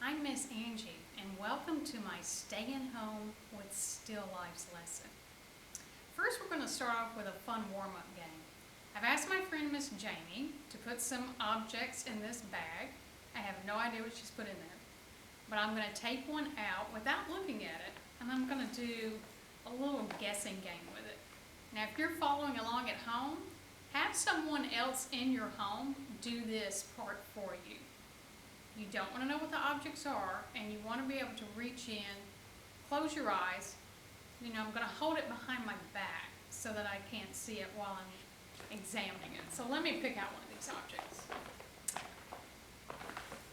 I'm Miss Angie, and welcome to my Stayin' Home with Still Lifes lesson. First, we're going to start off with a fun warm-up game. I've asked my friend Miss Jamie to put some objects in this bag. I have no idea what she's put in there, but I'm going to take one out without looking at it, and I'm going to do a little guessing game with it. Now, if you're following along at home, have someone else in your home do this part for you. You don't want to know what the objects are, and you want to be able to reach in, close your eyes. I'm going to hold it behind my back so that I can't see it while I'm examining it. So let me pick out one of these objects.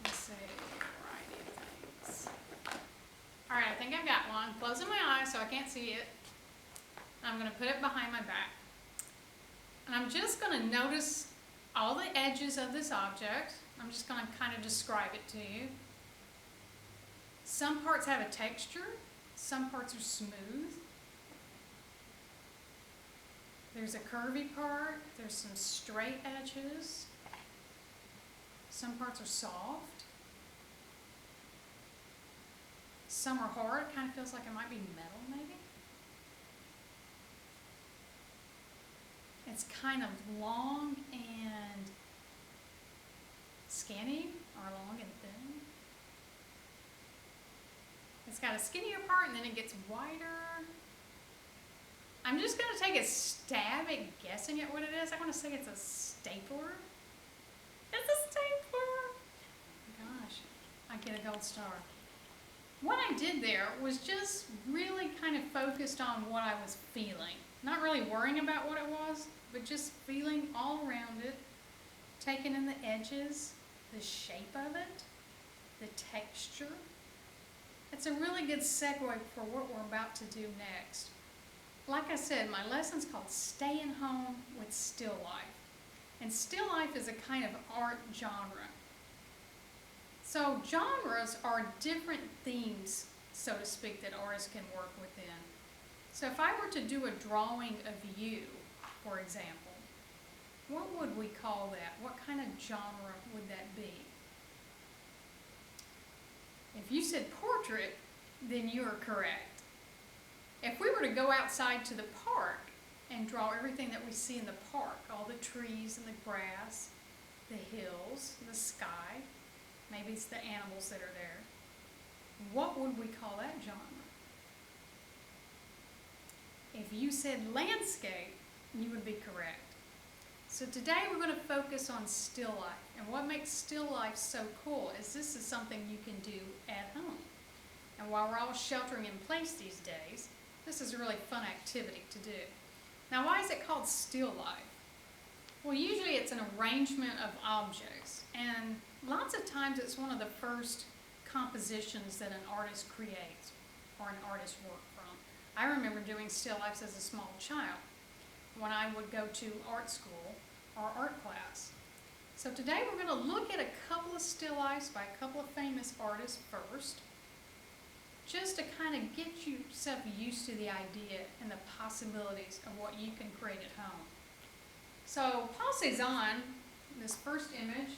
Let's see, a variety of things. All right, I think I've got one. Closing my eyes so I can't see it. I'm going to put it behind my back. And I'm just going to notice all the edges of this object. I'm just going to kind of describe it to you. Some parts have a texture. Some parts are smooth. There's a curvy part. There's some straight edges. Some parts are soft. Some are hard. It kind of feels like it might be metal, maybe. It's kind of long and skinny, or long and thin. It's got a skinnier part and then it gets wider. I'm just going to take a stab at guessing at what it is. I'm going to say it's a stapler. It's a stapler! Oh gosh, I get a gold star. What I did there was just really kind of focused on what I was feeling. Not really worrying about what it was, but just feeling all around it, taking in the edges, the shape of it, the texture. It's a really good segue for what we're about to do next. Like I said, my lesson's called Stayin' Home with Still Life. And still life is a kind of art genre. So genres are different themes, so to speak, that artists can work within. So if I were to do a drawing of you, for example, what would we call that? What kind of genre would that be? If you said portrait, then you are correct. If we were to go outside to the park and draw everything that we see in the park, all the trees and the grass, the hills, the sky, maybe it's the animals that are there, what would we call that genre? If you said landscape, you would be correct. So today we're going to focus on still life. And what makes still life so cool is this is something you can do at home. And while we're all sheltering in place these days, this is a really fun activity to do. Now, why is it called still life? Well, usually it's an arrangement of objects. And lots of times it's one of the first compositions that an artist creates or an artist work from. I remember doing still lifes as a small child when I would go to art school or art class. So today we're going to look at a couple of still lifes by a couple of famous artists first, just to kind of get yourself used to the idea and the possibilities of what you can create at home. So Paul Cezanne, this first image,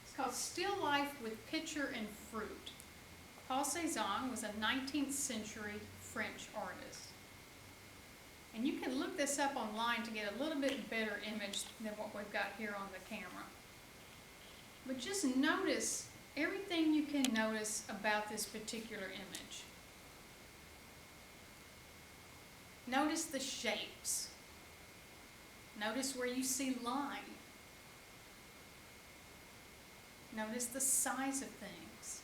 it's called Still Life with Picture and Fruit. Paul Cezanne was a 19th century French artist. And you can look this up online to get a little bit better image than what we've got here on the camera. But just notice everything you can notice about this particular image. Notice the shapes. Notice where you see line. Notice the size of things.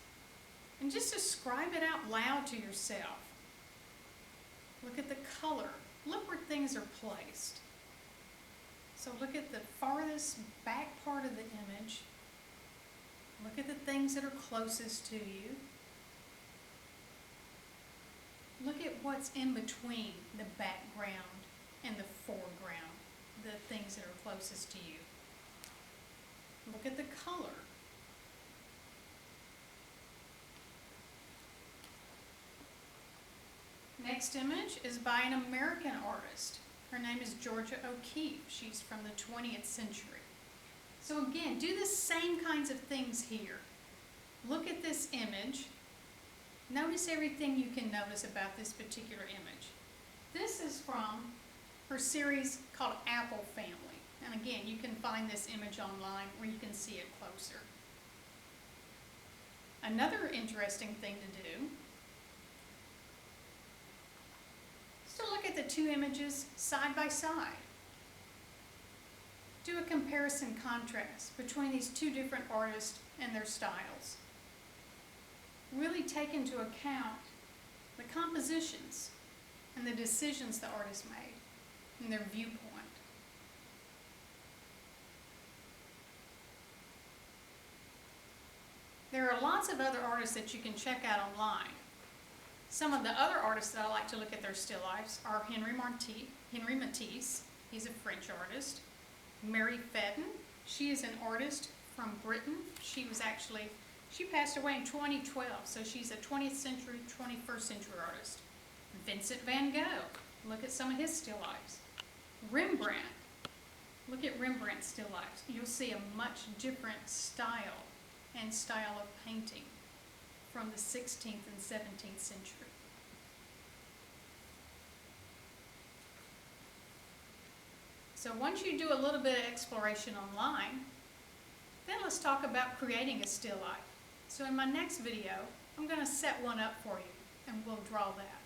And just describe it out loud to yourself. Look at the color. Look where things are placed. So look at the farthest back part of the image. Look at the things that are closest to you. Look at what's in between the background and the foreground, the things that are closest to you. Look at the color. Next image is by an American artist. Her name is Georgia O'Keeffe. She's from the 20th century. So again, do the same kinds of things here. look at this image. Notice everything you can notice about this particular image. This is from her series called Apple Family. And again, you can find this image online where you can see it closer. Another interesting thing to do is to look at the two images side by side. Do a comparison contrast between these two different artists and their styles. Really take into account the compositions and the decisions the artist made and their viewpoint. There are lots of other artists that you can check out online. Some of the other artists that I like to look at their still lifes are Henri Matisse. He's a French artist. Mary Fedden, she is an artist from Britain. She passed away in 2012, so she's a 20th century, 21st century artist. Vincent van Gogh, look at some of his still lifes. Rembrandt, look at Rembrandt's still lifes. You'll see a much different style of painting from the 16th and 17th century. So once you do a little bit of exploration online, then let's talk about creating a still life. So in my next video, I'm going to set one up for you and we'll draw that.